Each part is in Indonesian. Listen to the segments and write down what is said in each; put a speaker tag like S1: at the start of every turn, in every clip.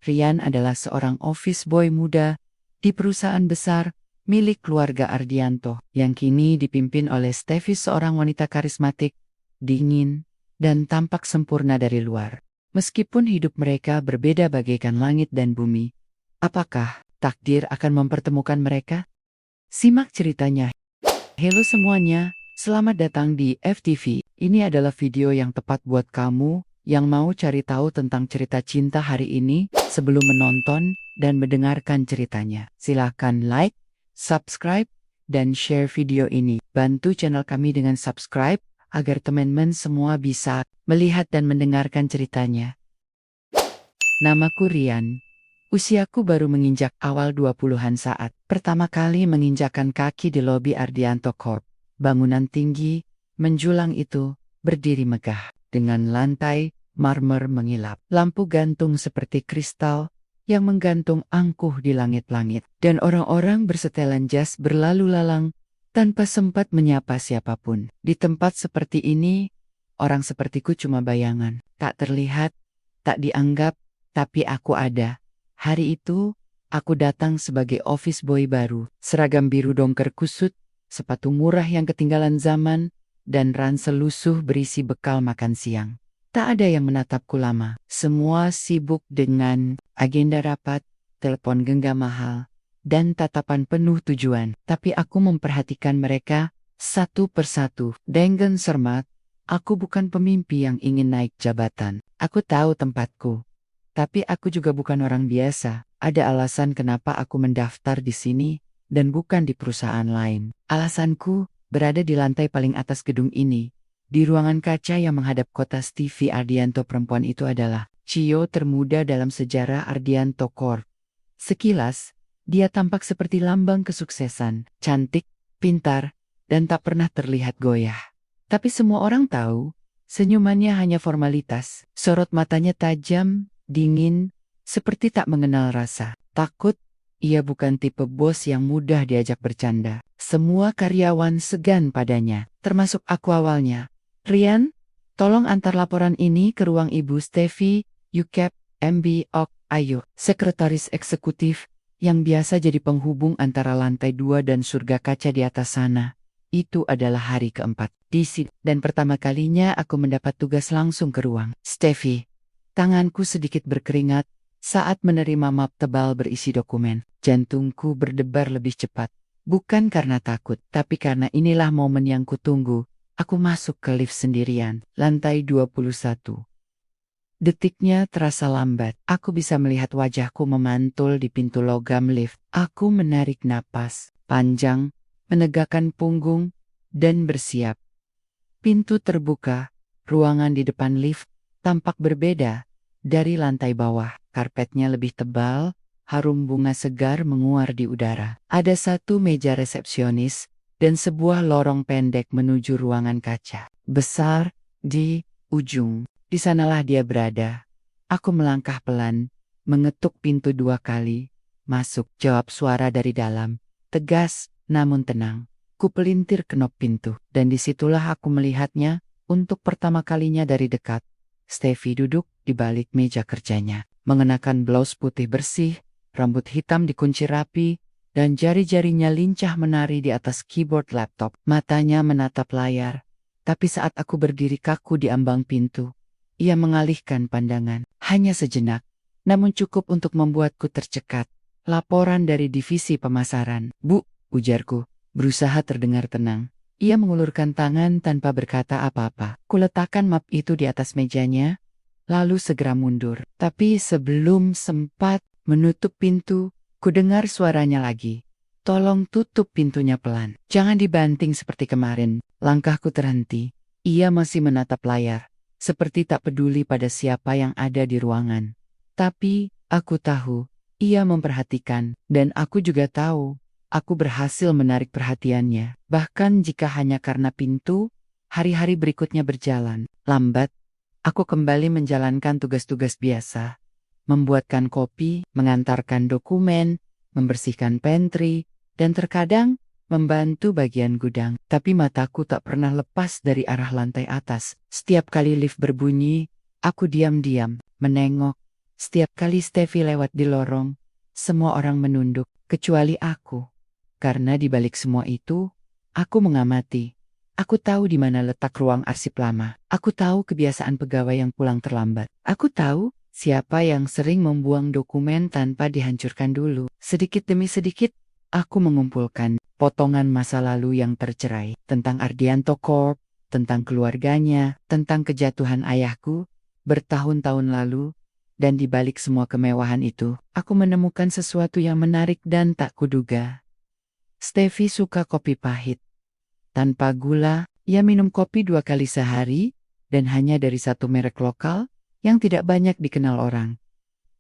S1: Rian adalah seorang office boy muda di perusahaan besar milik keluarga Ardianto yang kini dipimpin oleh Steffi, seorang wanita karismatik, dingin, dan tampak sempurna dari luar. Meskipun hidup mereka berbeda bagaikan langit dan bumi, apakah takdir akan mempertemukan mereka? Simak ceritanya. Halo semuanya, selamat datang di FTV. Ini adalah video yang tepat buat kamu yang mau cari tahu tentang cerita cinta hari ini. Sebelum menonton dan mendengarkan ceritanya, silahkan like, subscribe, dan share video ini. Bantu channel kami dengan subscribe agar teman-teman semua bisa melihat dan mendengarkan ceritanya. Namaku Rian. Usiaku baru menginjak awal 20-an saat pertama kali menginjakkan kaki di lobi Ardianto Corp. Bangunan tinggi, menjulang itu berdiri megah dengan lantai marmer mengilap. Lampu gantung seperti kristal yang menggantung angkuh di langit-langit. Dan orang-orang bersetelan jas berlalu lalang tanpa sempat menyapa siapapun. Di tempat seperti ini, orang sepertiku cuma bayangan. Tak terlihat, tak dianggap, tapi aku ada. Hari itu, aku datang sebagai office boy baru. Seragam biru dongker kusut, sepatu murah yang ketinggalan zaman, dan ransel lusuh berisi bekal makan siang. Tak ada yang menatapku lama. Semua sibuk dengan agenda rapat, telepon genggam mahal, dan tatapan penuh tujuan. Tapi aku memperhatikan mereka satu persatu. Dengan cermat, aku bukan pemimpi yang ingin naik jabatan. Aku tahu tempatku. Tapi aku juga bukan orang biasa. Ada alasan kenapa aku mendaftar di sini dan bukan di perusahaan lain. Alasanku berada di lantai paling atas gedung ini. Di ruangan kaca yang menghadap kota, Steffi Ardianto, perempuan itu adalah CEO termuda dalam sejarah Ardianto Corp. Sekilas, dia tampak seperti lambang kesuksesan, cantik, pintar, dan tak pernah terlihat goyah. Tapi semua orang tahu, senyumannya hanya formalitas. Sorot matanya tajam, dingin, seperti tak mengenal rasa. Takut, ia bukan tipe bos yang mudah diajak bercanda. Semua karyawan segan padanya, termasuk aku awalnya. Rian, tolong antar laporan ini ke ruang Ibu Steffi, UCAP, MB, OK, ayo. Sekretaris eksekutif, yang biasa jadi penghubung antara lantai 2 dan surga kaca di atas sana. Itu adalah hari keempat di sini, dan pertama kalinya aku mendapat tugas langsung ke ruang Steffi. Tanganku sedikit berkeringat saat menerima map tebal berisi dokumen. Jantungku berdebar lebih cepat. Bukan karena takut, tapi karena inilah momen yang kutunggu. Aku masuk ke lift sendirian, lantai 21. Detiknya terasa lambat. Aku bisa melihat wajahku memantul di pintu logam lift. Aku menarik napas panjang, menegakkan punggung, dan bersiap. Pintu terbuka. Ruangan di depan lift tampak berbeda dari lantai bawah. Karpetnya lebih tebal, harum bunga segar menguar di udara. Ada satu meja resepsionis dan sebuah lorong pendek menuju ruangan kaca besar di ujung. Di sanalah dia berada. Aku melangkah pelan, mengetuk pintu 2 kali. Masuk, jawab suara dari dalam. Tegas, namun tenang. Ku pelintir kenop pintu, dan disitulah aku melihatnya untuk pertama kalinya dari dekat. Steffi duduk di balik meja kerjanya, mengenakan blus putih bersih, rambut hitam dikunci rapi, dan jari-jarinya lincah menari di atas keyboard laptop. Matanya menatap layar, tapi saat aku berdiri kaku di ambang pintu, ia mengalihkan pandangan. Hanya sejenak, namun cukup untuk membuatku tercekat. Laporan dari divisi pemasaran. Bu, ujarku, berusaha terdengar tenang. Ia mengulurkan tangan tanpa berkata apa-apa. Kuletakkan map itu di atas mejanya, lalu segera mundur. Tapi sebelum sempat menutup pintu, ku dengar suaranya lagi. Tolong tutup pintunya pelan. Jangan dibanting seperti kemarin. Langkahku terhenti. Ia masih menatap layar, seperti tak peduli pada siapa yang ada di ruangan. Tapi, aku tahu, ia memperhatikan, dan aku juga tahu, aku berhasil menarik perhatiannya. Bahkan jika hanya karena pintu, hari-hari berikutnya berjalan lambat. Aku kembali menjalankan tugas-tugas biasa. Membuatkan kopi, mengantarkan dokumen, membersihkan pantry, dan terkadang membantu bagian gudang. Tapi mataku tak pernah lepas dari arah lantai atas. Setiap kali lift berbunyi, aku diam-diam menengok. Setiap kali Steffi lewat di lorong, semua orang menunduk, kecuali aku. Karena di balik semua itu, aku mengamati. Aku tahu di mana letak ruang arsip lama. Aku tahu kebiasaan pegawai yang pulang terlambat. Aku tahu siapa yang sering membuang dokumen tanpa dihancurkan dulu. Sedikit demi sedikit, aku mengumpulkan potongan masa lalu yang tercerai tentang Ardianto Corp, tentang keluarganya, tentang kejatuhan ayahku bertahun-tahun lalu, dan di balik semua kemewahan itu, aku menemukan sesuatu yang menarik dan tak kuduga. Steffi suka kopi pahit. Tanpa gula, ia minum kopi 2 kali sehari, dan hanya dari satu merek lokal yang tidak banyak dikenal orang.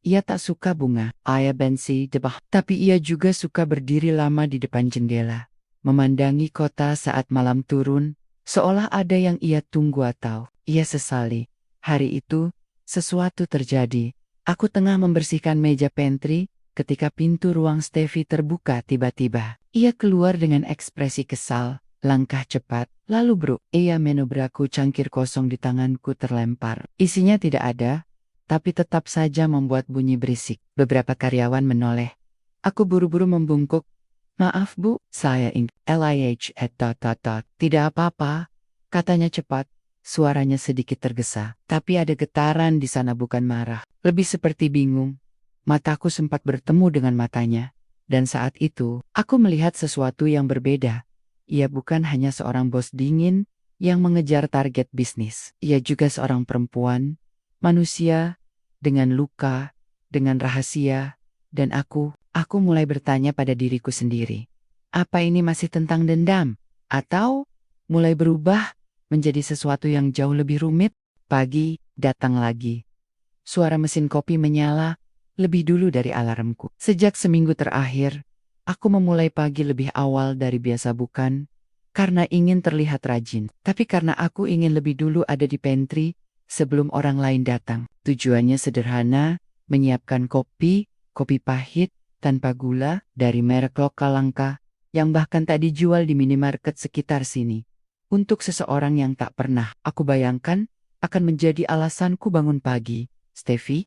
S1: Ia tak suka bunga, air bensi, debah, tapi ia juga suka berdiri lama di depan jendela, memandangi kota saat malam turun, seolah ada yang ia tunggu atau ia sesali. Hari itu, sesuatu terjadi. Aku tengah membersihkan meja pantry, ketika pintu ruang Steffi terbuka tiba-tiba. Ia keluar dengan ekspresi kesal, langkah cepat, lalu bro, ia menobraku cangkir kosong di tanganku terlempar. Isinya tidak ada, tapi tetap saja membuat bunyi berisik. Beberapa karyawan menoleh. Aku buru-buru membungkuk. Maaf bu, saya LIH at ... Tidak apa-apa, katanya cepat. Suaranya sedikit tergesa, tapi ada getaran di sana, bukan marah. Lebih seperti bingung. Mataku sempat bertemu dengan matanya. Dan saat itu, aku melihat sesuatu yang berbeda. Ia bukan hanya seorang bos dingin yang mengejar target bisnis. Ia juga seorang perempuan, manusia, dengan luka, dengan rahasia, dan aku mulai bertanya pada diriku sendiri. Apa ini masih tentang dendam? Atau mulai berubah menjadi sesuatu yang jauh lebih rumit? Pagi datang lagi. Suara mesin kopi menyala lebih dulu dari alarmku. Sejak seminggu terakhir, aku memulai pagi lebih awal dari biasa, bukan karena ingin terlihat rajin, tapi karena aku ingin lebih dulu ada di pantry sebelum orang lain datang. Tujuannya sederhana, menyiapkan kopi pahit, tanpa gula, dari merek lokal langka, yang bahkan tak dijual di minimarket sekitar sini. Untuk seseorang yang tak pernah aku bayangkan akan menjadi alasanku bangun pagi. Steffi?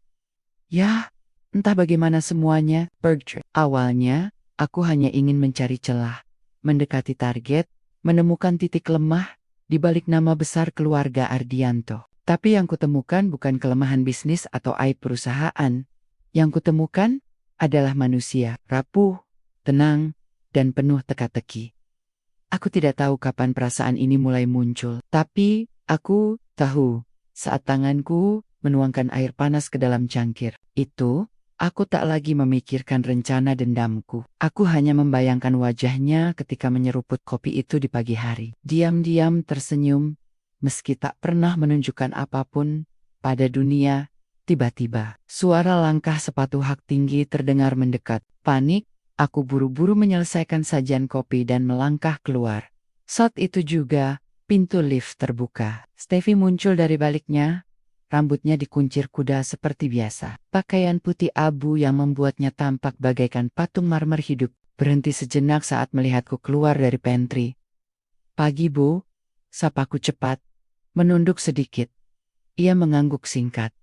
S1: Ya, entah bagaimana semuanya bergerak. Awalnya, aku hanya ingin mencari celah, mendekati target, menemukan titik lemah di balik nama besar keluarga Ardianto. Tapi yang kutemukan bukan kelemahan bisnis atau aib perusahaan. Yang kutemukan adalah manusia, rapuh, tenang, dan penuh teka-teki. Aku tidak tahu kapan perasaan ini mulai muncul, tapi aku tahu saat tanganku menuangkan air panas ke dalam cangkir itu, aku tak lagi memikirkan rencana dendamku. Aku hanya membayangkan wajahnya ketika menyeruput kopi itu di pagi hari. Diam-diam tersenyum, meski tak pernah menunjukkan apapun pada dunia. Tiba-tiba, suara langkah sepatu hak tinggi terdengar mendekat. Panik, aku buru-buru menyelesaikan sajian kopi dan melangkah keluar. Saat itu juga, pintu lift terbuka. Steffi muncul dari baliknya. Rambutnya dikuncir kuda seperti biasa. Pakaian putih abu yang membuatnya tampak bagaikan patung marmer hidup. Berhenti sejenak saat melihatku keluar dari pantry. Pagi bu, sapaku cepat. Menunduk sedikit. Ia mengangguk singkat.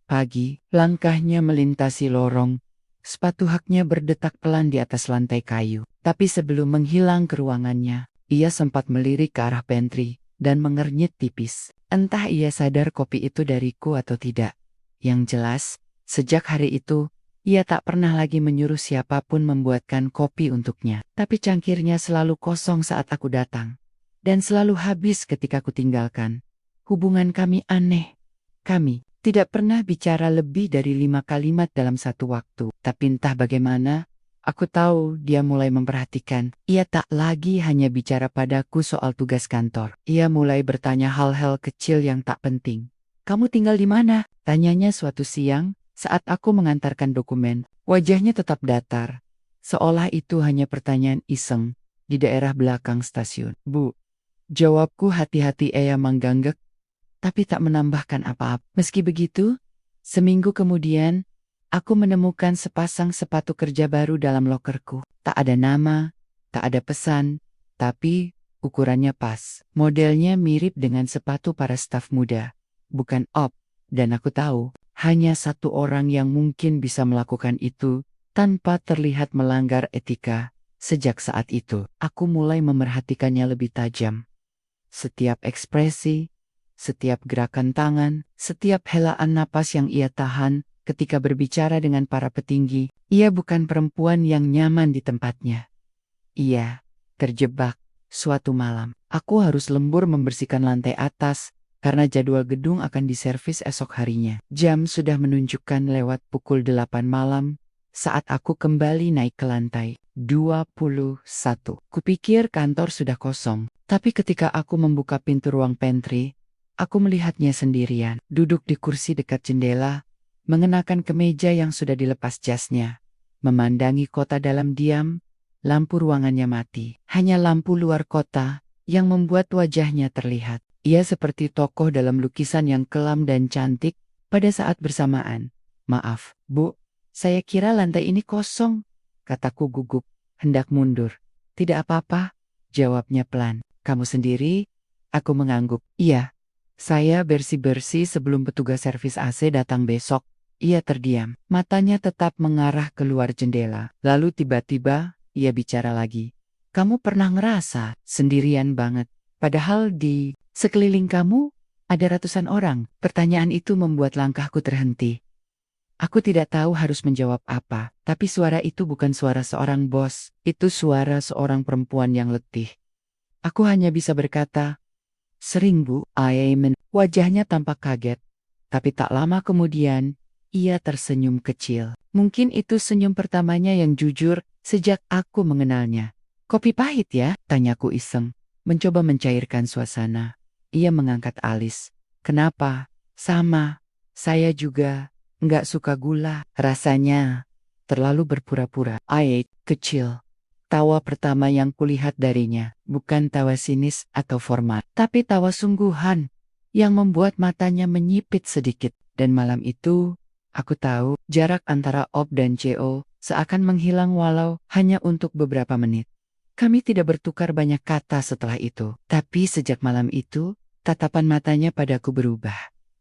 S1: Pagi, langkahnya melintasi lorong. Sepatu haknya berdetak pelan di atas lantai kayu. Tapi sebelum menghilang ke ruangannya, ia sempat melirik ke arah pantry dan mengernyit tipis. Entah ia sadar kopi itu dariku atau tidak. Yang jelas, sejak hari itu, ia tak pernah lagi menyuruh siapapun membuatkan kopi untuknya. Tapi cangkirnya selalu kosong saat aku datang. Dan selalu habis ketika aku tinggalkan. Hubungan kami aneh. Kami tidak pernah bicara lebih dari 5 kalimat dalam satu waktu. Tapi entah bagaimana, aku tahu dia mulai memperhatikan. Ia tak lagi hanya bicara padaku soal tugas kantor. Ia mulai bertanya hal-hal kecil yang tak penting. Kamu tinggal di mana? Tanyanya suatu siang, saat aku mengantarkan dokumen. Wajahnya tetap datar. Seolah itu hanya pertanyaan iseng, di daerah belakang stasiun. Bu, jawabku hati-hati. Ia mengganggak, tapi tak menambahkan apa-apa. Meski begitu, seminggu kemudian, aku menemukan sepasang sepatu kerja baru dalam lokerku. Tak ada nama, tak ada pesan, tapi ukurannya pas. Modelnya mirip dengan sepatu para staf muda, bukan op. Dan aku tahu, Hanya satu orang yang mungkin bisa melakukan itu tanpa terlihat melanggar etika. Sejak saat itu, aku mulai memerhatikannya lebih tajam. Setiap ekspresi, setiap gerakan tangan, setiap helaan napas yang ia tahan ketika berbicara dengan para petinggi, ia bukan perempuan yang nyaman di tempatnya. Ia terjebak. Suatu malam, aku harus lembur membersihkan lantai atas karena jadwal gedung akan diservis esok harinya. Jam sudah menunjukkan lewat pukul 8 malam saat aku kembali naik ke lantai 21. Kupikir kantor sudah kosong, tapi ketika aku membuka pintu ruang pantry, aku melihatnya sendirian, duduk di kursi dekat jendela, mengenakan kemeja yang sudah dilepas jasnya, memandangi kota dalam diam. Lampu ruangannya mati, hanya lampu luar kota yang membuat wajahnya terlihat. Ia seperti tokoh dalam lukisan yang kelam dan cantik pada saat bersamaan. "Maaf, Bu, saya kira lantai ini kosong," kataku gugup, hendak mundur. "Tidak apa-apa," jawabnya pelan. "Kamu sendiri?" Aku mengangguk. "Iya, saya bersih-bersih sebelum petugas servis AC datang besok." Ia terdiam, matanya tetap mengarah keluar jendela. Lalu tiba-tiba ia bicara lagi. "Kamu pernah ngerasa sendirian banget, padahal di sekeliling kamu ada ratusan orang?" Pertanyaan itu membuat langkahku terhenti. Aku tidak tahu harus menjawab apa, tapi suara itu bukan suara seorang bos, itu suara seorang perempuan yang letih. Aku hanya bisa berkata, "Sering, Bu." Wajahnya tampak kaget, tapi tak lama kemudian, ia tersenyum kecil. Mungkin itu senyum pertamanya yang jujur sejak aku mengenalnya. "Kopi pahit ya?" tanyaku iseng, mencoba mencairkan suasana. Ia mengangkat alis. "Kenapa? Sama. Saya juga nggak suka gula. Rasanya terlalu berpura-pura." Kecil. Tawa pertama yang kulihat darinya, bukan tawa sinis atau formal, tapi tawa sungguhan yang membuat matanya menyipit sedikit. Dan malam itu, aku tahu jarak antara Op dan CO seakan menghilang walau hanya untuk beberapa menit. Kami tidak bertukar banyak kata setelah itu, tapi sejak malam itu, tatapan matanya padaku berubah.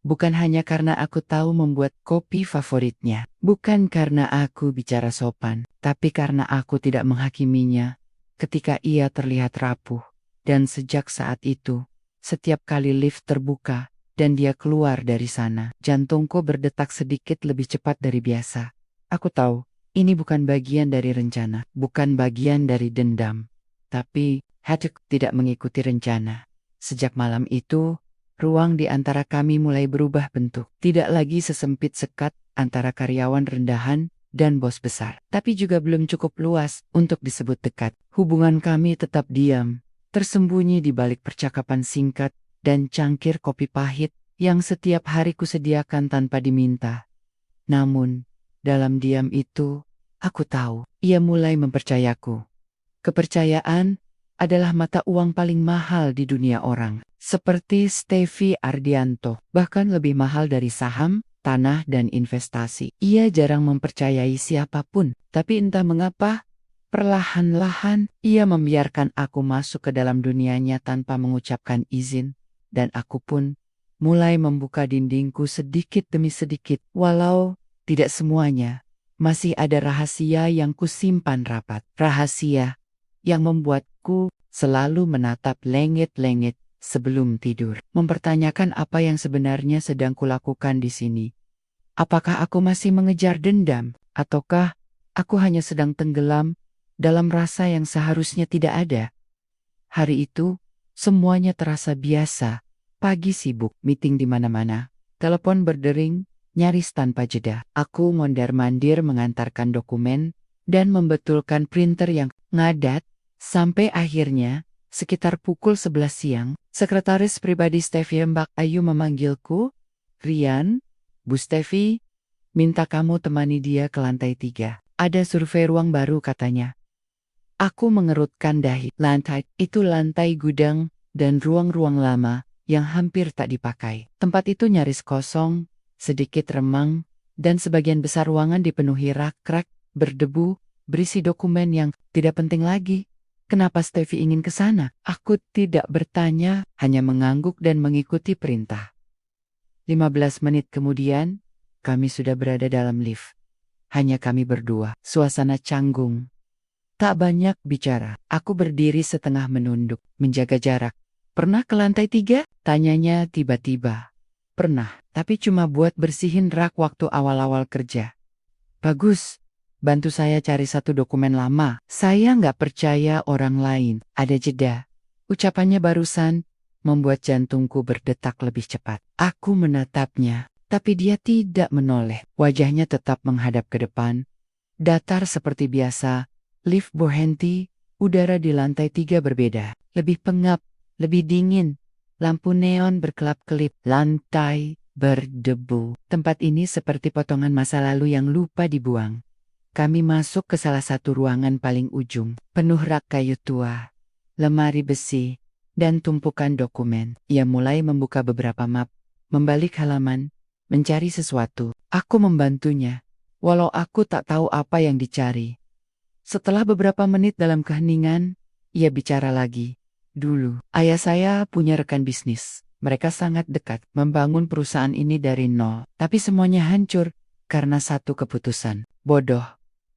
S1: Bukan hanya karena aku tahu membuat kopi favoritnya, bukan karena aku bicara sopan, tapi karena aku tidak menghakiminya ketika ia terlihat rapuh. Dan sejak saat itu, setiap kali lift terbuka dan dia keluar dari sana, jantungku berdetak sedikit lebih cepat dari biasa. Aku tahu, ini bukan bagian dari rencana, bukan bagian dari dendam. Tapi, Haddock tidak mengikuti rencana. Sejak malam itu, ruang di antara kami mulai berubah bentuk. Tidak lagi sesempit sekat antara karyawan rendahan dan bos besar. Tapi juga belum cukup luas untuk disebut dekat. Hubungan kami tetap diam, tersembunyi di balik percakapan singkat dan cangkir kopi pahit yang setiap hari kusediakan tanpa diminta. Namun, dalam diam itu, aku tahu, ia mulai mempercayaku. Kepercayaan adalah mata uang paling mahal di dunia orang. Seperti Steffi Ardianto, bahkan lebih mahal dari saham, tanah dan investasi. Ia jarang mempercayai siapapun, tapi entah mengapa, perlahan-lahan ia membiarkan aku masuk ke dalam dunianya tanpa mengucapkan izin, dan aku pun mulai membuka dindingku sedikit demi sedikit. Walau tidak semuanya, masih ada rahasia yang kusimpan rapat. Rahasia yang membuatku selalu menatap langit-langit sebelum tidur, mempertanyakan apa yang sebenarnya sedang kulakukan di sini. Apakah aku masih mengejar dendam, ataukah aku hanya sedang tenggelam dalam rasa yang seharusnya tidak ada? Hari itu, semuanya terasa biasa. Pagi sibuk, meeting di mana-mana, telepon berdering, nyaris tanpa jeda. Aku mondar-mandir mengantarkan dokumen dan membetulkan printer yang ngadat, sampai akhirnya, sekitar pukul 11 siang, sekretaris pribadi Steffi Mbak Ayu memanggilku. "Rian, Bu Steffi, minta kamu temani dia ke lantai 3. Ada survei ruang baru," katanya. Aku mengerutkan dahi. Lantai itu lantai gudang dan ruang-ruang lama yang hampir tak dipakai. Tempat itu nyaris kosong, sedikit remang, dan sebagian besar ruangan dipenuhi rak-rak, berdebu, berisi dokumen yang tidak penting lagi. Kenapa Steffi ingin ke sana? Aku tidak bertanya, hanya mengangguk dan mengikuti perintah. 15 menit kemudian, kami sudah berada dalam lift. Hanya kami berdua, suasana canggung. Tak banyak bicara, aku berdiri setengah menunduk, menjaga jarak. Pernah ke lantai 3? Tanyanya tiba-tiba. Pernah, tapi cuma buat bersihin rak waktu awal-awal kerja. Bagus, bantu saya cari satu dokumen lama. Saya nggak percaya orang lain, ada jeda. Ucapannya barusan membuat jantungku berdetak lebih cepat. Aku menatapnya, tapi dia tidak menoleh. Wajahnya tetap menghadap ke depan. Datar seperti biasa. Lift berhenti, udara di lantai 3 berbeda, lebih pengap, lebih dingin. Lampu neon berkelap-kelip, lantai berdebu. Tempat ini seperti potongan masa lalu yang lupa dibuang. Kami masuk ke salah satu ruangan paling ujung, penuh rak kayu tua, lemari besi, dan tumpukan dokumen. Ia mulai membuka beberapa map, membalik halaman, mencari sesuatu. Aku membantunya, walau aku tak tahu apa yang dicari. Setelah beberapa menit dalam keheningan, ia bicara lagi. Dulu, ayah saya punya rekan bisnis. Mereka sangat dekat, membangun perusahaan ini dari nol. Tapi semuanya hancur karena satu keputusan. Bodoh.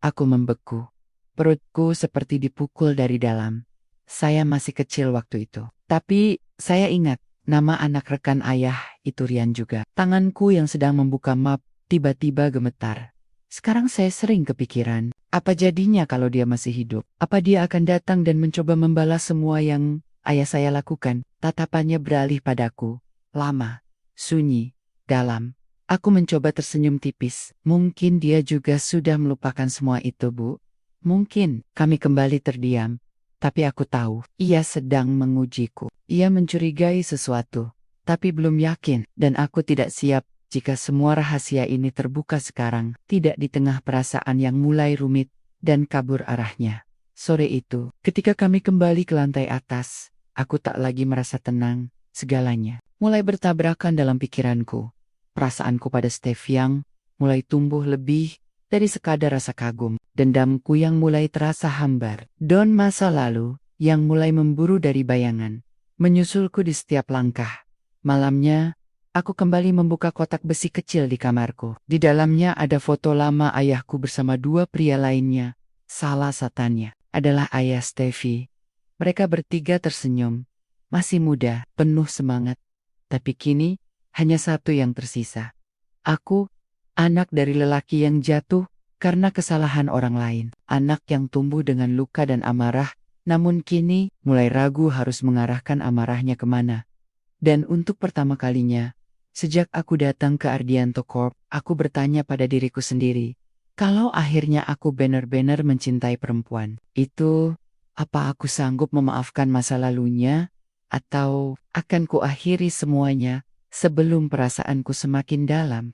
S1: Aku membeku. Perutku seperti dipukul dari dalam. Saya masih kecil waktu itu. Tapi saya ingat, nama anak rekan ayah itu Rian juga. Tanganku yang sedang membuka map tiba-tiba gemetar. Sekarang saya sering kepikiran, apa jadinya kalau dia masih hidup? Apa dia akan datang dan mencoba membalas semua yang ayah saya lakukan? Tatapannya beralih padaku. Lama, sunyi, dalam. Aku mencoba tersenyum tipis. Mungkin dia juga sudah melupakan semua itu, Bu. Mungkin. Kami kembali terdiam. Tapi aku tahu, ia sedang mengujiku. Ia mencurigai sesuatu, tapi belum yakin. Dan aku tidak siap jika semua rahasia ini terbuka sekarang, tidak di tengah perasaan yang mulai rumit dan kabur arahnya. Sore itu, ketika kami kembali ke lantai atas, aku tak lagi merasa tenang, segalanya mulai bertabrakan dalam pikiranku. Perasaanku pada Steve yang mulai tumbuh lebih dari sekadar rasa kagum, dendamku yang mulai terasa hambar, dan masa lalu yang mulai memburu dari bayangan, menyusulku di setiap langkah. Malamnya, aku kembali membuka kotak besi kecil di kamarku. Di dalamnya ada foto lama ayahku bersama dua pria lainnya. Salah satunya adalah ayah Stevie. Mereka bertiga tersenyum. Masih muda, penuh semangat. Tapi kini, hanya satu yang tersisa. Aku, anak dari lelaki yang jatuh karena kesalahan orang lain. Anak yang tumbuh dengan luka dan amarah, namun kini mulai ragu harus mengarahkan amarahnya kemana. Dan untuk pertama kalinya, sejak aku datang ke Ardianto Corp, aku bertanya pada diriku sendiri, kalau akhirnya aku benar-benar mencintai perempuan, itu, apa aku sanggup memaafkan masa lalunya, atau akan kuakhiri semuanya sebelum perasaanku semakin dalam.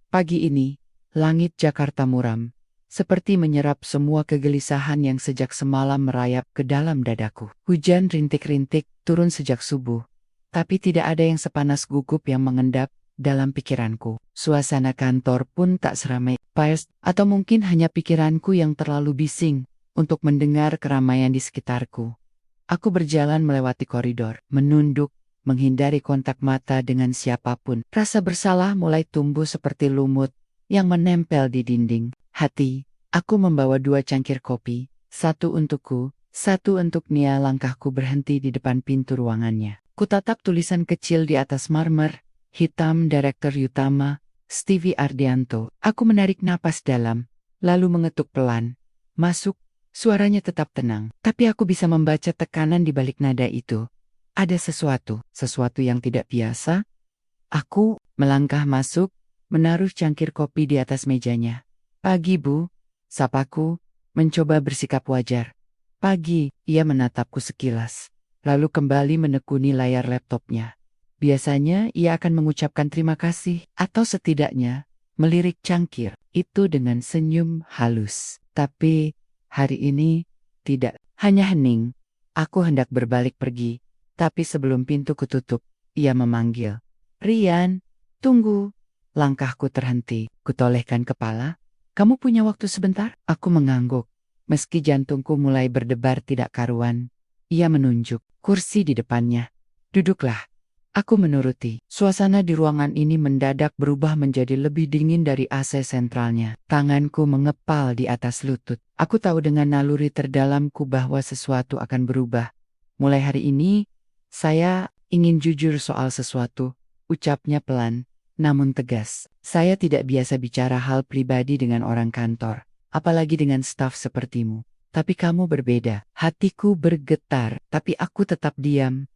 S1: Pagi ini, langit Jakarta muram, seperti menyerap semua kegelisahan yang sejak semalam merayap ke dalam dadaku. Hujan rintik-rintik turun sejak subuh. Tapi tidak ada yang sepanas gugup yang mengendap dalam pikiranku. Suasana kantor pun tak seramai pers, atau mungkin hanya pikiranku yang terlalu bising untuk mendengar keramaian di sekitarku. Aku berjalan melewati koridor, menunduk, menghindari kontak mata dengan siapapun. Rasa bersalah mulai tumbuh seperti lumut yang menempel di dinding hati. Aku membawa 2 cangkir kopi, satu untukku, satu untuk Nia. Langkahku berhenti di depan pintu ruangannya. Kutatap tulisan kecil di atas marmer, hitam, Direktur Utama, Stevie Ardianto. Aku menarik napas dalam, lalu mengetuk pelan. Masuk, suaranya tetap tenang, tapi aku bisa membaca tekanan di balik nada itu. Ada sesuatu yang tidak biasa. Aku melangkah masuk, menaruh cangkir kopi di atas mejanya. Pagi, Bu, sapaku, mencoba bersikap wajar. Pagi, ia menatapku sekilas. Lalu kembali menekuni layar laptopnya. Biasanya ia akan mengucapkan terima kasih, atau setidaknya melirik cangkir itu dengan senyum halus. Tapi hari ini tidak, hanya hening. Aku hendak berbalik pergi, tapi sebelum pintu kututup, ia memanggil. Rian, tunggu. Langkahku terhenti, kutolehkan kepala. Kamu punya waktu sebentar? Aku mengangguk, meski jantungku mulai berdebar tidak karuan. Ia menunjuk kursi di depannya. Duduklah. Aku menuruti. Suasana di ruangan ini mendadak berubah menjadi lebih dingin dari AC sentralnya. Tanganku mengepal di atas lutut. Aku tahu dengan naluri terdalamku bahwa sesuatu akan berubah. Mulai hari ini, saya ingin jujur soal sesuatu, ucapnya pelan, namun tegas. Saya tidak biasa bicara hal pribadi dengan orang kantor, apalagi dengan staf sepertimu. Tapi kamu berbeda. Hatiku bergetar, tapi aku tetap diam.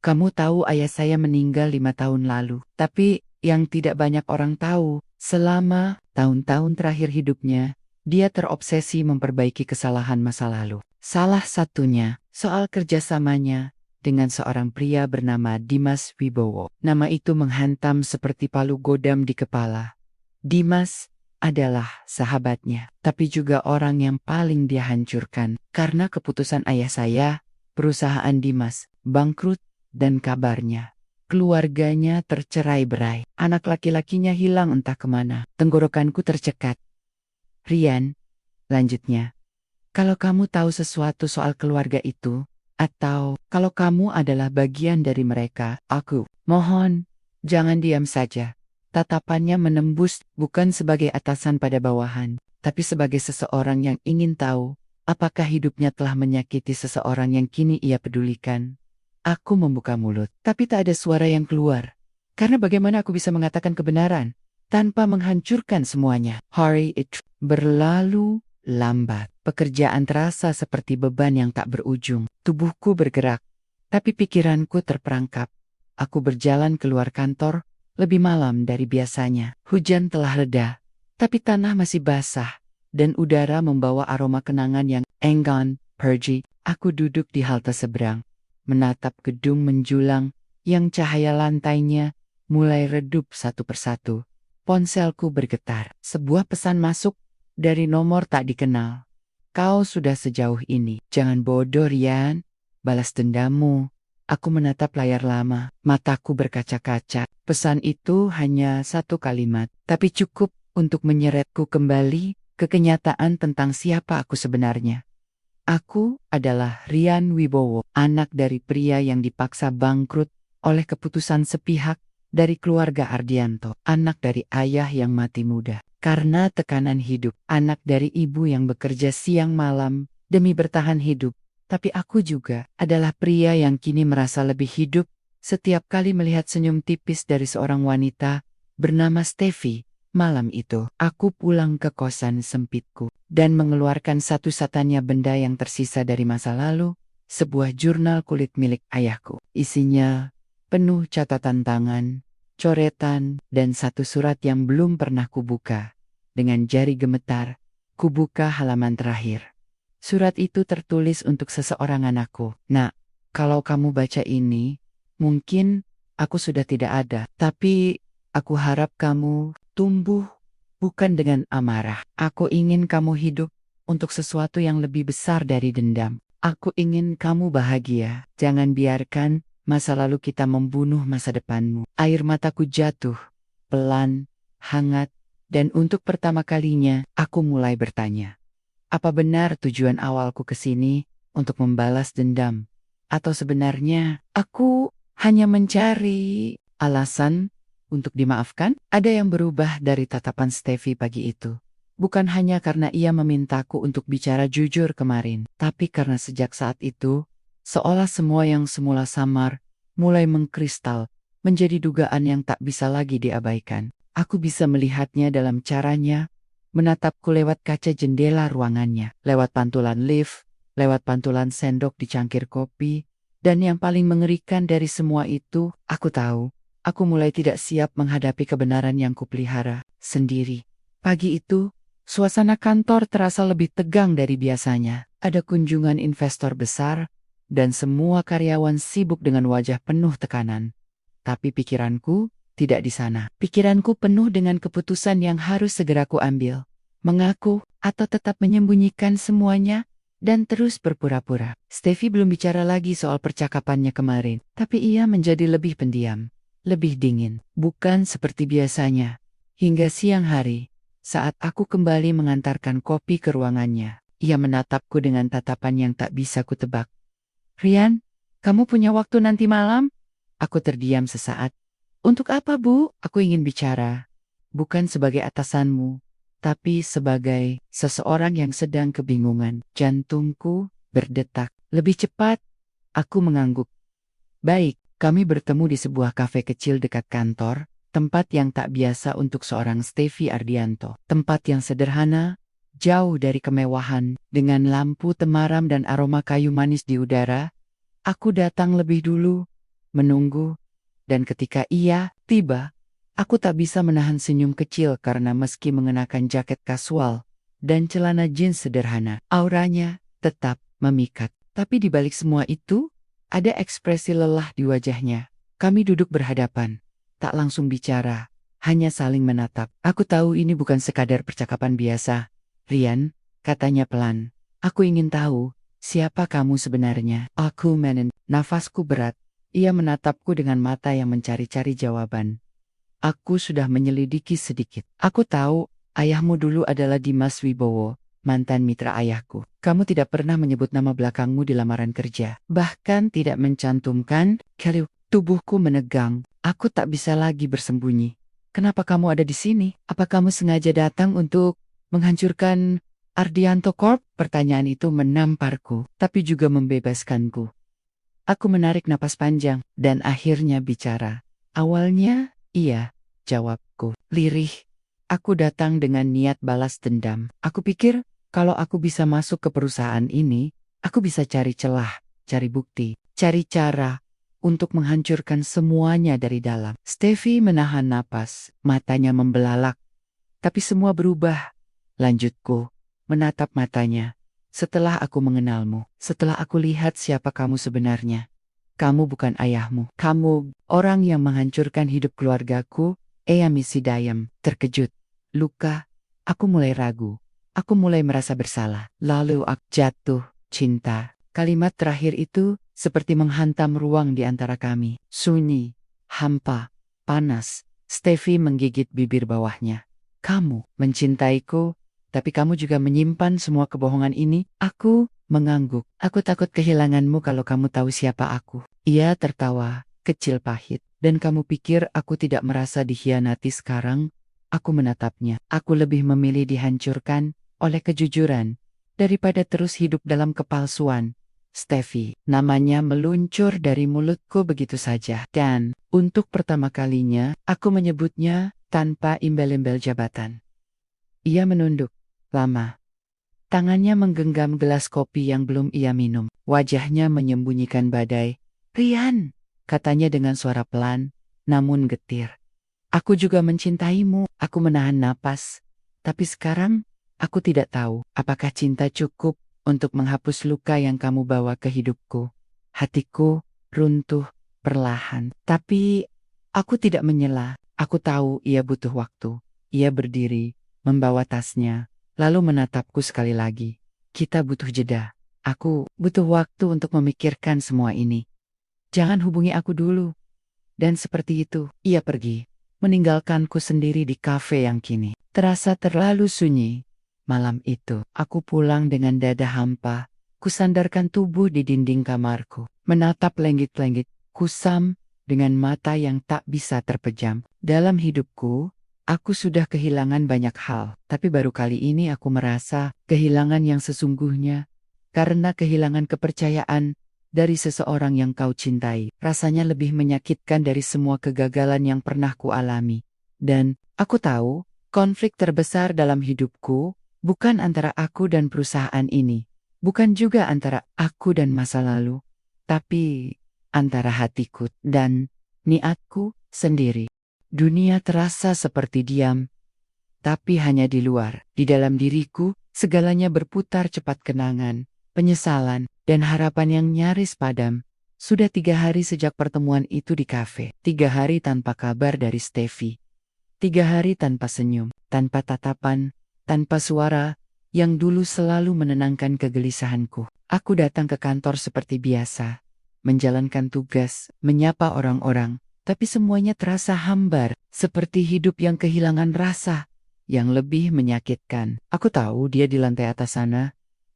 S1: Kamu tahu ayah saya meninggal 5 tahun lalu, tapi yang tidak banyak orang tahu, selama tahun-tahun terakhir hidupnya, dia terobsesi memperbaiki kesalahan masa lalu. Salah satunya, soal kerjasamanya dengan seorang pria bernama Dimas Wibowo. Nama itu menghantam seperti palu godam di kepala. Dimas adalah sahabatnya, tapi juga orang yang paling dia hancurkan. Karena keputusan ayah saya, perusahaan Dimas bangkrut. Dan kabarnya, keluarganya tercerai-berai. Anak laki-lakinya hilang entah kemana. Tenggorokanku tercekat. Rian, lanjutnya, kalau kamu tahu sesuatu soal keluarga itu, atau kalau kamu adalah bagian dari mereka, aku mohon, jangan diam saja. Tatapannya menembus bukan sebagai atasan pada bawahan, tapi sebagai seseorang yang ingin tahu, apakah hidupnya telah menyakiti seseorang yang kini ia pedulikan. Aku membuka mulut, tapi tak ada suara yang keluar. Karena bagaimana aku bisa mengatakan kebenaran tanpa menghancurkan semuanya? Hari itu berlalu lambat. Pekerjaan terasa seperti beban yang tak berujung. Tubuhku bergerak, tapi pikiranku terperangkap. Aku berjalan keluar kantor lebih malam dari biasanya. Hujan telah reda, tapi tanah masih basah, dan udara membawa aroma kenangan yang enggan pergi. Aku duduk di halte seberang, menatap gedung menjulang yang cahaya lantainya mulai redup satu persatu. Ponselku bergetar. Sebuah pesan masuk dari nomor tak dikenal. Kau sudah sejauh ini. Jangan bodoh, Rian. Balas dendammu. Aku menatap layar lama. Mataku berkaca-kaca. Pesan itu hanya satu kalimat, tapi cukup untuk menyeretku kembali ke kenyataan tentang siapa aku sebenarnya. Aku adalah Rian Wibowo, anak dari pria yang dipaksa bangkrut oleh keputusan sepihak dari keluarga Ardianto, anak dari ayah yang mati muda karena tekanan hidup, anak dari ibu yang bekerja siang malam demi bertahan hidup. Tapi aku juga adalah pria yang kini merasa lebih hidup setiap kali melihat senyum tipis dari seorang wanita bernama Steffi. Malam itu, aku pulang ke kosan sempitku dan mengeluarkan satu-satunya benda yang tersisa dari masa lalu, sebuah jurnal kulit milik ayahku. Isinya penuh catatan tangan, coretan, dan satu surat yang belum pernah kubuka. Dengan jari gemetar, kubuka halaman terakhir. Surat itu tertulis untuk seseorang anakku. Nak, kalau kamu baca ini, mungkin aku sudah tidak ada, tapi aku harap kamu tumbuh bukan dengan amarah. Aku ingin kamu hidup untuk sesuatu yang lebih besar dari dendam. Aku ingin kamu bahagia. Jangan biarkan masa lalu kita membunuh masa depanmu. Air mataku jatuh, pelan, hangat, dan untuk pertama kalinya aku mulai bertanya. Apa benar tujuan awalku ke sini untuk membalas dendam? Atau sebenarnya aku hanya mencari alasan untuk dimaafkan? Ada yang berubah dari tatapan Steffi pagi itu. Bukan hanya karena ia memintaku untuk bicara jujur kemarin, tapi karena sejak saat itu, seolah semua yang semula samar, mulai mengkristal, menjadi dugaan yang tak bisa lagi diabaikan. Aku bisa melihatnya dalam caranya, menatapku lewat kaca jendela ruangannya, lewat pantulan lift, lewat pantulan sendok di cangkir kopi, dan yang paling mengerikan dari semua itu, aku tahu, aku mulai tidak siap menghadapi kebenaran yang kupelihara sendiri. Pagi itu, suasana kantor terasa lebih tegang dari biasanya. Ada kunjungan investor besar, dan semua karyawan sibuk dengan wajah penuh tekanan. Tapi pikiranku tidak di sana. Pikiranku penuh dengan keputusan yang harus segera kuambil. Mengaku atau tetap menyembunyikan semuanya, dan terus berpura-pura. Steffi belum bicara lagi soal percakapannya kemarin, tapi ia menjadi lebih pendiam, lebih dingin, bukan seperti biasanya. Hingga siang hari, saat aku kembali mengantarkan kopi ke ruangannya, ia menatapku dengan tatapan yang tak bisa kutebak. Rian, kamu punya waktu nanti malam? Aku terdiam sesaat. Untuk apa, Bu? Aku ingin bicara. Bukan sebagai atasanmu, tapi sebagai seseorang yang sedang kebingungan. Jantungku berdetak. Lebih cepat, aku mengangguk. Baik, kami bertemu di sebuah kafe kecil dekat kantor, tempat yang tak biasa untuk seorang Steffi Ardianto. Tempat yang sederhana, jauh dari kemewahan, dengan lampu temaram dan aroma kayu manis di udara. Aku datang lebih dulu, menunggu, dan ketika ia tiba, aku tak bisa menahan senyum kecil karena meski mengenakan jaket kasual dan celana jeans sederhana, auranya tetap memikat. Tapi di balik semua itu, ada ekspresi lelah di wajahnya. Kami duduk berhadapan, tak langsung bicara, hanya saling menatap. Aku tahu ini bukan sekadar percakapan biasa. Rian, katanya pelan, aku ingin tahu, siapa kamu sebenarnya? Aku nafasku berat. Ia menatapku dengan mata yang mencari-cari jawaban. Aku sudah menyelidiki sedikit. Aku tahu, ayahmu dulu adalah Dimas Wibowo, mantan mitra ayahku. Kamu tidak pernah menyebut nama belakangmu di lamaran kerja. Bahkan tidak mencantumkan. Tubuhku menegang. Aku tak bisa lagi bersembunyi. Kenapa kamu ada di sini? Apa kamu sengaja datang untuk menghancurkan Ardianto Corp? Pertanyaan itu menamparku, tapi juga membebaskanku. Aku menarik napas panjang, dan akhirnya bicara. Awalnya, iya, jawabku. Lirih. Aku datang dengan niat balas dendam. Aku pikir, kalau aku bisa masuk ke perusahaan ini, aku bisa cari celah, cari bukti, cari cara untuk menghancurkan semuanya dari dalam. Steffi menahan napas, matanya membelalak. Tapi semua berubah. Lanjutku, menatap matanya. Setelah aku mengenalmu, setelah aku lihat siapa kamu sebenarnya. Kamu bukan ayahmu. Kamu orang yang menghancurkan hidup keluargaku. Misi Dayam, terkejut. Luka, aku mulai ragu. Aku mulai merasa bersalah. Lalu aku jatuh cinta. Kalimat terakhir itu seperti menghantam ruang di antara kami. Sunyi, hampa, panas. Steffi menggigit bibir bawahnya. Kamu mencintaiku, tapi kamu juga menyimpan semua kebohongan ini. Aku mengangguk. Aku takut kehilanganmu kalau kamu tahu siapa aku. Ia tertawa, kecil pahit. Dan kamu pikir aku tidak merasa dikhianati sekarang? Aku menatapnya. Aku lebih memilih dihancurkan oleh kejujuran daripada terus hidup dalam kepalsuan. Steffi, namanya meluncur dari mulutku begitu saja. Dan untuk pertama kalinya, aku menyebutnya tanpa imbel-imbel jabatan. Ia menunduk, lama. Tangannya menggenggam gelas kopi yang belum ia minum. Wajahnya menyembunyikan badai. Rian, katanya dengan suara pelan, namun getir. Aku juga mencintaimu. Aku menahan napas. Tapi sekarang, aku tidak tahu apakah cinta cukup untuk menghapus luka yang kamu bawa ke hidupku. Hatiku runtuh perlahan. Tapi aku tidak menyela. Aku tahu ia butuh waktu. Ia berdiri, membawa tasnya, lalu menatapku sekali lagi. Kita butuh jeda. Aku butuh waktu untuk memikirkan semua ini. Jangan hubungi aku dulu. Dan seperti itu, ia pergi, meninggalkanku sendiri di kafe yang kini terasa terlalu sunyi. Malam itu, aku pulang dengan dada hampa. Kusandarkan tubuh di dinding kamarku, menatap lenggit-lenggit kusam dengan mata yang tak bisa terpejam. Dalam hidupku, aku sudah kehilangan banyak hal, tapi baru kali ini aku merasa kehilangan yang sesungguhnya. Karena kehilangan kepercayaan dari seseorang yang kau cintai, rasanya lebih menyakitkan dari semua kegagalan yang pernah kualami. Dan aku tahu, konflik terbesar dalam hidupku bukan antara aku dan perusahaan ini, bukan juga antara aku dan masa lalu, tapi antara hatiku dan niatku sendiri. Dunia terasa seperti diam, tapi hanya di luar. Di dalam diriku, segalanya berputar cepat, kenangan, penyesalan, dan harapan yang nyaris padam. Sudah 3 hari sejak pertemuan itu di kafe. 3 hari tanpa kabar dari Steffi. 3 hari tanpa senyum, tanpa tatapan, tanpa suara yang dulu selalu menenangkan kegelisahanku. Aku datang ke kantor seperti biasa, menjalankan tugas, menyapa orang-orang, tapi semuanya terasa hambar, seperti hidup yang kehilangan rasa. Yang lebih menyakitkan, aku tahu dia di lantai atas sana,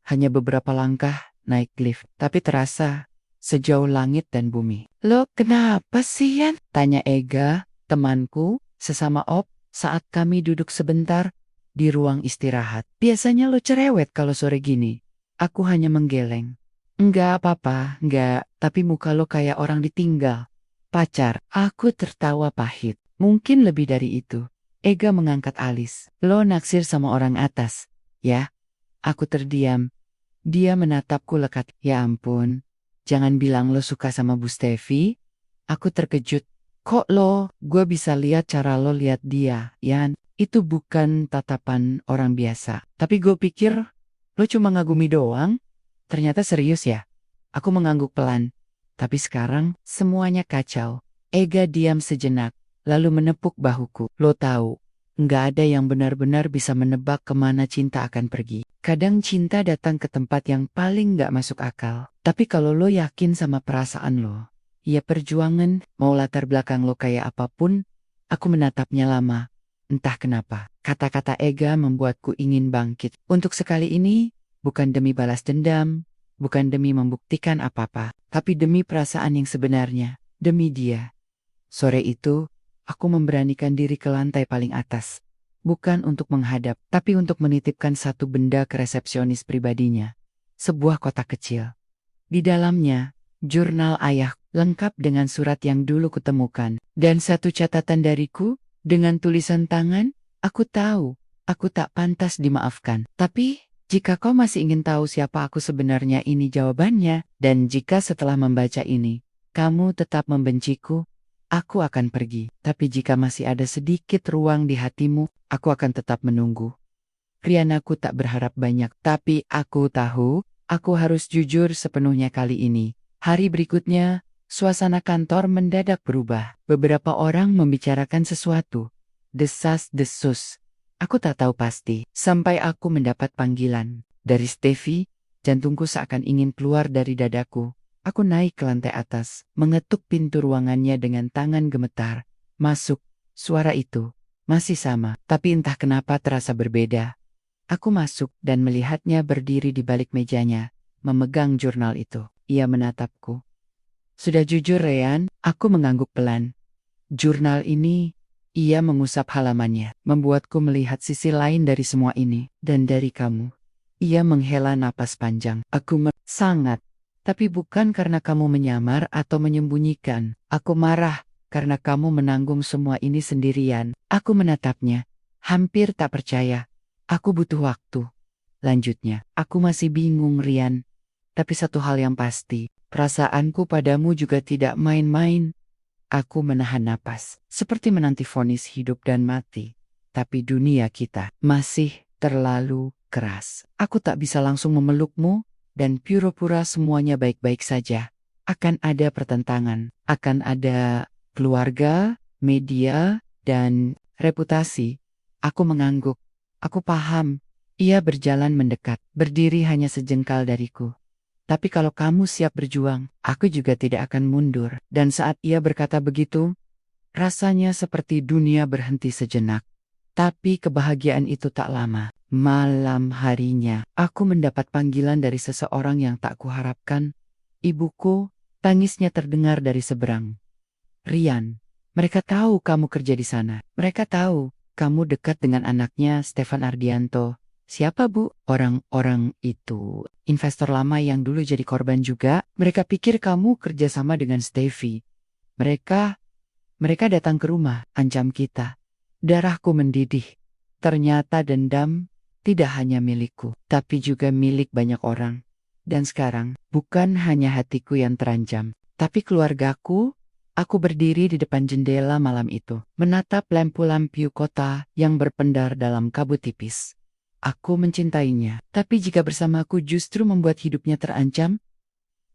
S1: hanya beberapa langkah naik lift, tapi terasa sejauh langit dan bumi. Lo kenapa sih, Yan? Tanya Ega, temanku, sesama op, saat kami duduk sebentar di ruang istirahat. Biasanya lo cerewet kalau sore gini. Aku hanya menggeleng. Enggak apa-apa, enggak, tapi muka lo kayak orang ditinggal. Pacar, aku tertawa pahit. Mungkin lebih dari itu. Ega mengangkat alis. Lo naksir sama orang atas, ya? Aku terdiam. Dia menatapku lekat. Ya ampun, jangan bilang lo suka sama Bu Stevi. Aku terkejut. Kok lo, gue bisa lihat cara lo lihat dia, Yan. Itu bukan tatapan orang biasa. Tapi gue pikir, lo cuma ngagumi doang. Ternyata serius ya. Aku mengangguk pelan. Tapi sekarang, semuanya kacau. Ega diam sejenak, lalu menepuk bahuku. Lo tahu, nggak ada yang benar-benar bisa menebak kemana cinta akan pergi. Kadang cinta datang ke tempat yang paling nggak masuk akal. Tapi kalau lo yakin sama perasaan lo, ya perjuangan, mau latar belakang lo kayak apapun, aku menatapnya lama. Entah kenapa, kata-kata Ega membuatku ingin bangkit. Untuk sekali ini, bukan demi balas dendam, bukan demi membuktikan apa-apa, tapi demi perasaan yang sebenarnya, demi dia. Sore itu, aku memberanikan diri ke lantai paling atas. Bukan untuk menghadap, tapi untuk menitipkan satu benda ke resepsionis pribadinya. Sebuah kotak kecil. Di dalamnya, jurnal ayah lengkap dengan surat yang dulu kutemukan. Dan satu catatan dariku, dengan tulisan tangan, aku tahu, aku tak pantas dimaafkan. Tapi, jika kau masih ingin tahu siapa aku sebenarnya, ini jawabannya. Dan jika setelah membaca ini, kamu tetap membenciku, aku akan pergi. Tapi jika masih ada sedikit ruang di hatimu, aku akan tetap menunggu. Rian, aku tak berharap banyak, tapi aku tahu, aku harus jujur sepenuhnya kali ini. Hari berikutnya, suasana kantor mendadak berubah. Beberapa orang membicarakan sesuatu. Desas-desus. Aku tak tahu pasti, sampai aku mendapat panggilan. Dari Stevi, jantungku seakan ingin keluar dari dadaku. Aku naik ke lantai atas, mengetuk pintu ruangannya dengan tangan gemetar. Masuk, suara itu masih sama, tapi entah kenapa terasa berbeda. Aku masuk dan melihatnya berdiri di balik mejanya, memegang jurnal itu. Ia menatapku. Sudah jujur, Rian, aku mengangguk pelan. Jurnal ini, ia mengusap halamannya, membuatku melihat sisi lain dari semua ini, dan dari kamu. Ia menghela napas panjang. Aku sangat. Tapi bukan karena kamu menyamar atau menyembunyikan. Aku marah karena kamu menanggung semua ini sendirian. Aku menatapnya, hampir tak percaya. Aku butuh waktu. Lanjutnya, aku masih bingung, Rian. Tapi satu hal yang pasti, perasaanku padamu juga tidak main-main. Aku menahan napas, seperti menanti vonis hidup dan mati. Tapi dunia kita masih terlalu keras. Aku tak bisa langsung memelukmu, dan pura-pura semuanya baik-baik saja. Akan ada pertentangan, akan ada keluarga, media, dan reputasi. Aku mengangguk. Aku paham. Ia berjalan mendekat, berdiri hanya sejengkal dariku. Tapi kalau kamu siap berjuang, aku juga tidak akan mundur. Dan saat ia berkata begitu, rasanya seperti dunia berhenti sejenak. Tapi kebahagiaan itu tak lama. Malam harinya, aku mendapat panggilan dari seseorang yang tak kuharapkan. Ibuku, tangisnya terdengar dari seberang. Rian, mereka tahu kamu kerja di sana. Mereka tahu kamu dekat dengan anaknya, Stefan Ardianto. Siapa, Bu? Orang-orang itu investor lama yang dulu jadi korban juga. Mereka pikir kamu kerja sama dengan Stevi. Mereka datang ke rumah, ancam kita. Darahku mendidih. Ternyata dendam tidak hanya milikku, tapi juga milik banyak orang. Dan sekarang, bukan hanya hatiku yang terancam, tapi keluargaku. Aku berdiri di depan jendela malam itu, menatap lampu-lampu kota yang berpendar dalam kabut tipis. Aku mencintainya, tapi jika bersamaku justru membuat hidupnya terancam,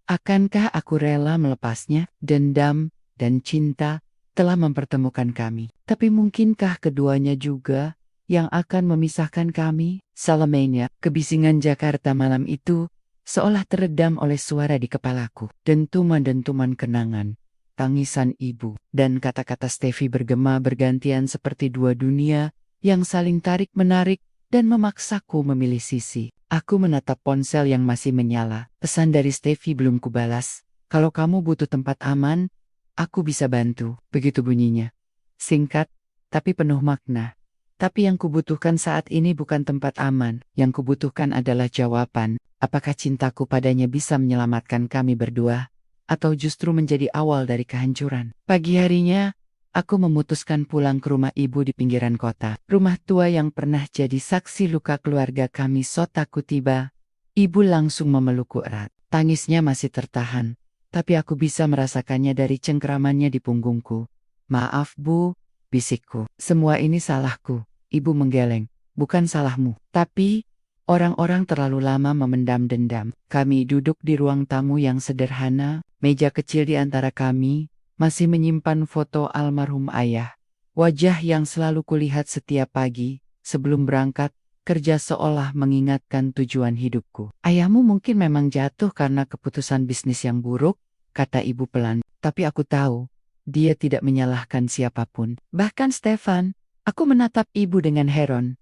S1: akankah aku rela melepasnya? Dendam dan cinta telah mempertemukan kami. Tapi mungkinkah keduanya juga yang akan memisahkan kami? Salamenya, kebisingan Jakarta malam itu seolah teredam oleh suara di kepalaku. Dentuman-dentuman kenangan, tangisan ibu, dan kata-kata Stevi bergema bergantian seperti dua dunia yang saling tarik-menarik dan memaksaku memilih sisi. Aku menatap ponsel yang masih menyala. Pesan dari Stevi belum kubalas. Kalau kamu butuh tempat aman, aku bisa bantu. Begitu bunyinya. Singkat, tapi penuh makna. Tapi yang kubutuhkan saat ini bukan tempat aman. Yang kubutuhkan adalah jawaban. Apakah cintaku padanya bisa menyelamatkan kami berdua? Atau justru menjadi awal dari kehancuran? Pagi harinya, aku memutuskan pulang ke rumah ibu di pinggiran kota. Rumah tua yang pernah jadi saksi luka keluarga kami. Sotaku tiba. Ibu langsung memelukku erat. Tangisnya masih tertahan. Tapi aku bisa merasakannya dari cengkeramannya di punggungku. Maaf bu, bisikku. Semua ini salahku. Ibu menggeleng. Bukan salahmu. Tapi, orang-orang terlalu lama memendam dendam. Kami duduk di ruang tamu yang sederhana. Meja kecil di antara kami masih menyimpan foto almarhum ayah. Wajah yang selalu kulihat setiap pagi sebelum berangkat kerja seolah mengingatkan tujuan hidupku. Ayahmu mungkin memang jatuh karena keputusan bisnis yang buruk, kata ibu pelan. Tapi aku tahu, dia tidak menyalahkan siapapun. Bahkan Stefan, aku menatap ibu dengan heran.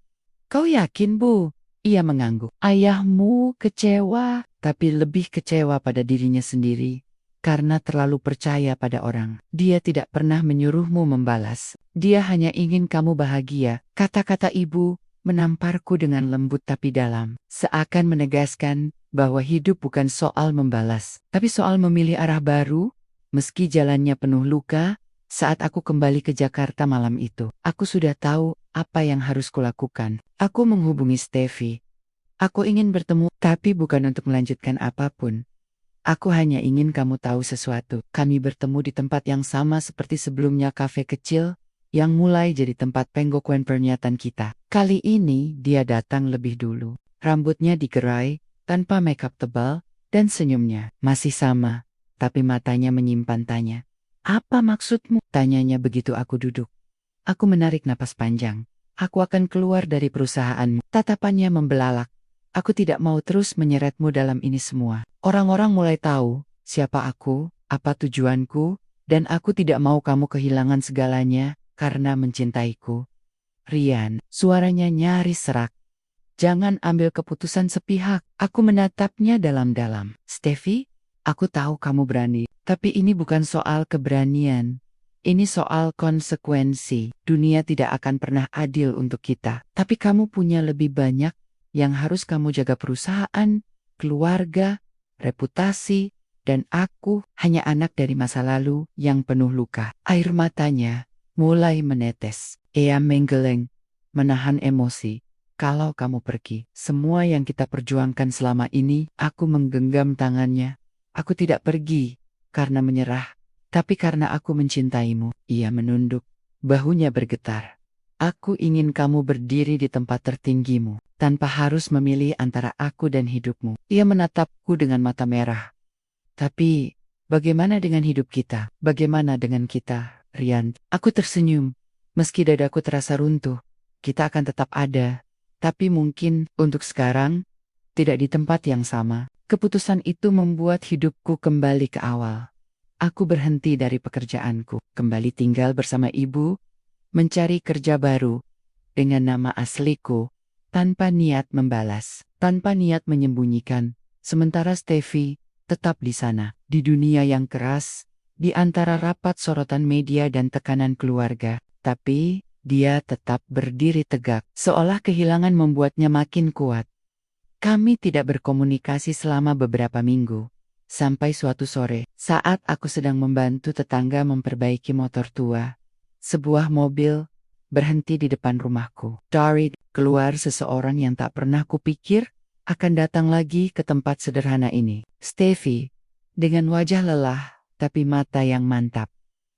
S1: Kau yakin bu? Ia mengangguk. Ayahmu kecewa, tapi lebih kecewa pada dirinya sendiri. Karena terlalu percaya pada orang. Dia tidak pernah menyuruhmu membalas. Dia hanya ingin kamu bahagia. Kata-kata ibu menamparku dengan lembut tapi dalam. Seakan menegaskan bahwa hidup bukan soal membalas, tapi soal memilih arah baru. Meski jalannya penuh luka, saat aku kembali ke Jakarta malam itu, aku sudah tahu apa yang harus kulakukan. Aku menghubungi Steffi. Aku ingin bertemu, tapi bukan untuk melanjutkan apapun. Aku hanya ingin kamu tahu sesuatu. Kami bertemu di tempat yang sama seperti sebelumnya, kafe kecil yang mulai jadi tempat pengokuan pernyataan kita. Kali ini dia datang lebih dulu. Rambutnya digerai, tanpa makeup tebal, dan senyumnya masih sama, tapi matanya menyimpan tanya. Apa maksudmu? Tanyanya begitu aku duduk. Aku menarik napas panjang. Aku akan keluar dari perusahaanmu. Tatapannya membelalak. Aku tidak mau terus menyeretmu dalam ini semua. Orang-orang mulai tahu siapa aku, apa tujuanku, dan aku tidak mau kamu kehilangan segalanya karena mencintaiku. Rian, suaranya nyaris serak. Jangan ambil keputusan sepihak. Aku menatapnya dalam-dalam. Steffi, aku tahu kamu berani, tapi ini bukan soal keberanian. Ini soal konsekuensi. Dunia tidak akan pernah adil untuk kita. Tapi kamu punya lebih banyak yang harus kamu jaga: perusahaan, keluarga, reputasi, dan aku hanya anak dari masa lalu yang penuh luka. Air matanya mulai menetes. Ia menggeleng, menahan emosi. Kalau kamu pergi, semua yang kita perjuangkan selama ini, aku menggenggam tangannya. Aku tidak pergi karena menyerah, tapi karena aku mencintaimu. Ia menunduk, bahunya bergetar. Aku ingin kamu berdiri di tempat tertinggimu, tanpa harus memilih antara aku dan hidupmu. Ia menatapku dengan mata merah. Tapi, bagaimana dengan hidup kita? Bagaimana dengan kita, Rian? Aku tersenyum. Meski dadaku terasa runtuh, kita akan tetap ada. Tapi mungkin, untuk sekarang, tidak di tempat yang sama. Keputusan itu membuat hidupku kembali ke awal. Aku berhenti dari pekerjaanku, kembali tinggal bersama ibu, mencari kerja baru, dengan nama asliku, tanpa niat membalas, tanpa niat menyembunyikan. Sementara Steffi tetap di sana, di dunia yang keras, di antara rapat sorotan media dan tekanan keluarga. Tapi, dia tetap berdiri tegak, seolah kehilangan membuatnya makin kuat. Kami tidak berkomunikasi selama beberapa minggu. Sampai suatu sore, saat aku sedang membantu tetangga memperbaiki motor tua, sebuah mobil berhenti di depan rumahku. Dari keluar seseorang yang tak pernah kupikir akan datang lagi ke tempat sederhana ini. Steffi, dengan wajah lelah tapi mata yang mantap.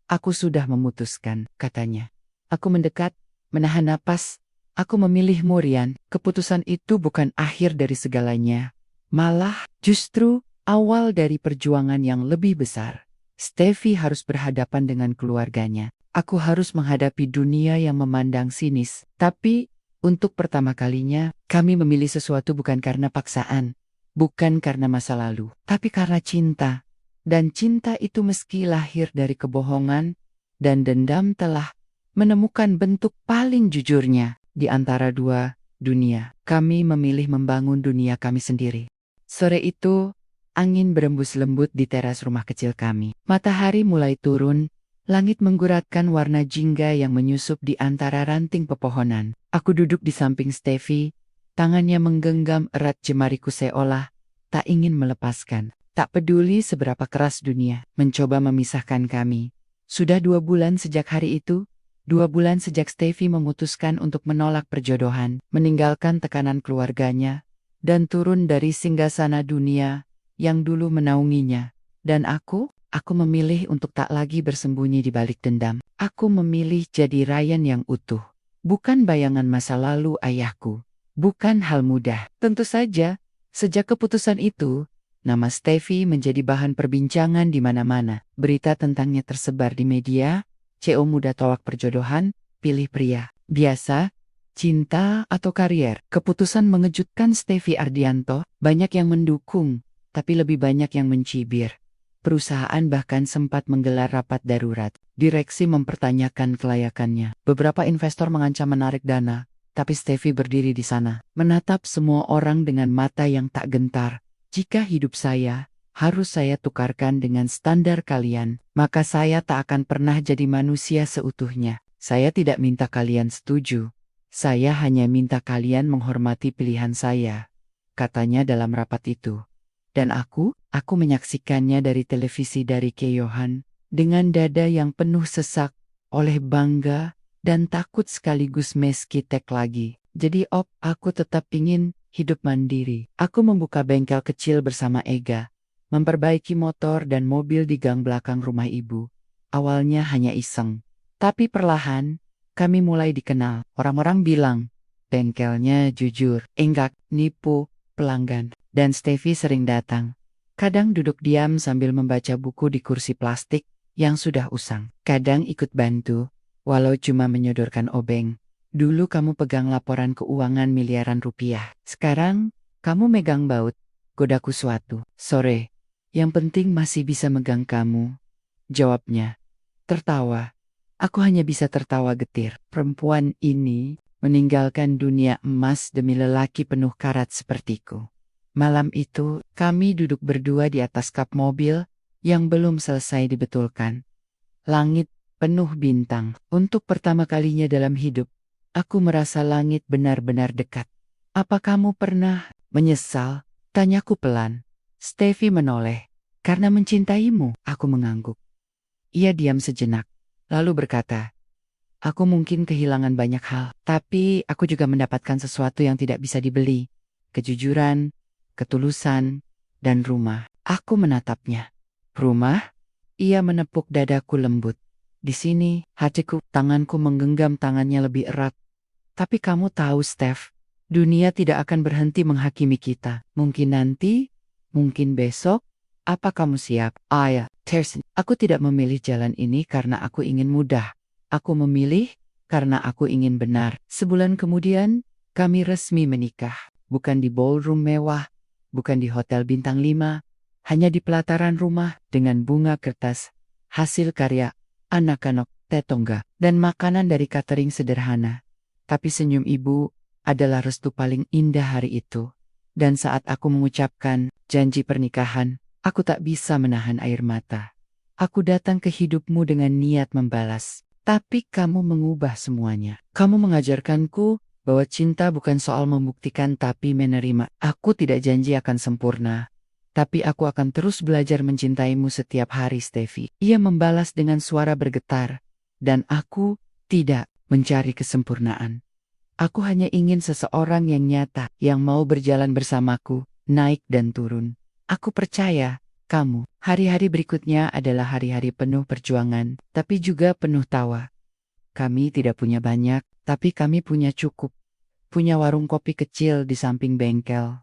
S1: Aku sudah memutuskan, katanya. Aku mendekat, menahan napas. Aku memilihmu, Rian. Keputusan itu bukan akhir dari segalanya. Malah, justru awal dari perjuangan yang lebih besar. Steffi harus berhadapan dengan keluarganya. Aku harus menghadapi dunia yang memandang sinis. Tapi, untuk pertama kalinya, kami memilih sesuatu bukan karena paksaan. Bukan karena masa lalu. Tapi karena cinta. Dan cinta itu meski lahir dari kebohongan dan dendam telah menemukan bentuk paling jujurnya di antara dua dunia. Kami memilih membangun dunia kami sendiri. Sore itu, Angin berembus lembut di teras rumah kecil kami. Matahari mulai turun, langit mengguratkan warna jingga yang menyusup di antara ranting pepohonan. Aku duduk di samping Steffi, tangannya menggenggam erat jemariku seolah tak ingin melepaskan. Tak peduli seberapa keras dunia mencoba memisahkan kami. Sudah 2 bulan sejak hari itu, 2 bulan sejak Steffi memutuskan untuk menolak perjodohan, meninggalkan tekanan keluarganya, dan turun dari singgasana dunia yang dulu menaunginya. Dan aku memilih untuk tak lagi bersembunyi di balik dendam. Aku memilih jadi Ryan yang utuh. Bukan bayangan masa lalu ayahku. Bukan hal mudah. Tentu saja, sejak keputusan itu, nama Steffi menjadi bahan perbincangan di mana-mana. Berita tentangnya tersebar di media, CO muda tolak perjodohan, pilih pria. Biasa, cinta atau karier. Keputusan mengejutkan Steffi Ardianto, banyak yang mendukung, tapi lebih banyak yang mencibir. Perusahaan bahkan sempat menggelar rapat darurat. Direksi mempertanyakan kelayakannya. Beberapa investor mengancam menarik dana, tapi Steffi berdiri di sana, menatap semua orang dengan mata yang tak gentar. Jika hidup saya harus saya tukarkan dengan standar kalian, maka saya tak akan pernah jadi manusia seutuhnya. Saya tidak minta kalian setuju. Saya hanya minta kalian menghormati pilihan saya, katanya dalam rapat itu. Dan aku menyaksikannya dari televisi dari Keyohan, dengan dada yang penuh sesak, oleh bangga, dan takut sekaligus meskitek lagi. Jadi aku tetap ingin hidup mandiri. Aku membuka bengkel kecil bersama Ega, memperbaiki motor dan mobil di gang belakang rumah ibu. Awalnya hanya iseng, tapi perlahan, kami mulai dikenal. Orang-orang bilang, bengkelnya jujur, enggak nipu pelanggan. Dan Steffi sering datang. Kadang duduk diam sambil membaca buku di kursi plastik yang sudah usang. Kadang ikut bantu, walau cuma menyodorkan obeng. Dulu kamu pegang laporan keuangan miliaran rupiah. Sekarang, kamu megang baut. Godaku suatu sore. Yang penting masih bisa megang kamu. Jawabnya. Tertawa. Aku hanya bisa tertawa getir. Perempuan ini meninggalkan dunia emas demi lelaki penuh karat sepertiku. Malam itu, kami duduk berdua di atas kap mobil yang belum selesai dibetulkan. Langit penuh bintang. Untuk pertama kalinya dalam hidup, aku merasa langit benar-benar dekat. Apa kamu pernah menyesal? Tanyaku pelan. Steffi menoleh. Karena mencintaimu, aku mengangguk. Ia diam sejenak, lalu berkata, aku mungkin kehilangan banyak hal, tapi aku juga mendapatkan sesuatu yang tidak bisa dibeli. Kejujuran, ketulusan, dan rumah. Aku menatapnya. Rumah? Ia menepuk dadaku lembut. Di sini, hatiku, tanganku menggenggam tangannya lebih erat. Tapi kamu tahu, Steph, dunia tidak akan berhenti menghakimi kita. Mungkin nanti, mungkin besok. Apa kamu siap? Ya, Tersen. Aku tidak memilih jalan ini karena aku ingin mudah. Aku memilih karena aku ingin benar. Sebulan kemudian, kami resmi menikah. Bukan di ballroom mewah, bukan di hotel bintang 5, hanya di pelataran rumah dengan bunga kertas, hasil karya anak-anak tetangga, dan makanan dari catering sederhana. Tapi senyum ibu adalah restu paling indah hari itu. Dan saat aku mengucapkan janji pernikahan, aku tak bisa menahan air mata. Aku datang ke hidupmu dengan niat membalas, tapi kamu mengubah semuanya. Kamu mengajarkanku bahwa cinta bukan soal membuktikan tapi menerima. Aku tidak janji akan sempurna, tapi aku akan terus belajar mencintaimu setiap hari, Steffi. Ia membalas dengan suara bergetar, dan aku tidak mencari kesempurnaan. Aku hanya ingin seseorang yang nyata, yang mau berjalan bersamaku, naik dan turun. Aku percaya, kamu, hari-hari berikutnya adalah hari-hari penuh perjuangan, tapi juga penuh tawa. Kami tidak punya banyak, tapi kami punya cukup. Punya warung kopi kecil di samping bengkel.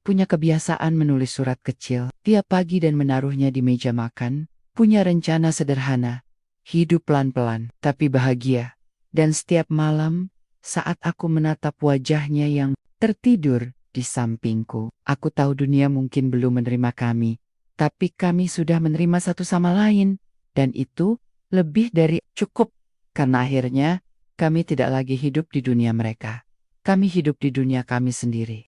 S1: Punya kebiasaan menulis surat kecil tiap pagi dan menaruhnya di meja makan. Punya rencana sederhana. Hidup pelan-pelan, tapi bahagia. Dan setiap malam, saat aku menatap wajahnya yang tertidur di sampingku, aku tahu dunia mungkin belum menerima kami. Tapi kami sudah menerima satu sama lain. Dan itu lebih dari cukup. Karena akhirnya, kami tidak lagi hidup di dunia mereka. Kami hidup di dunia kami sendiri.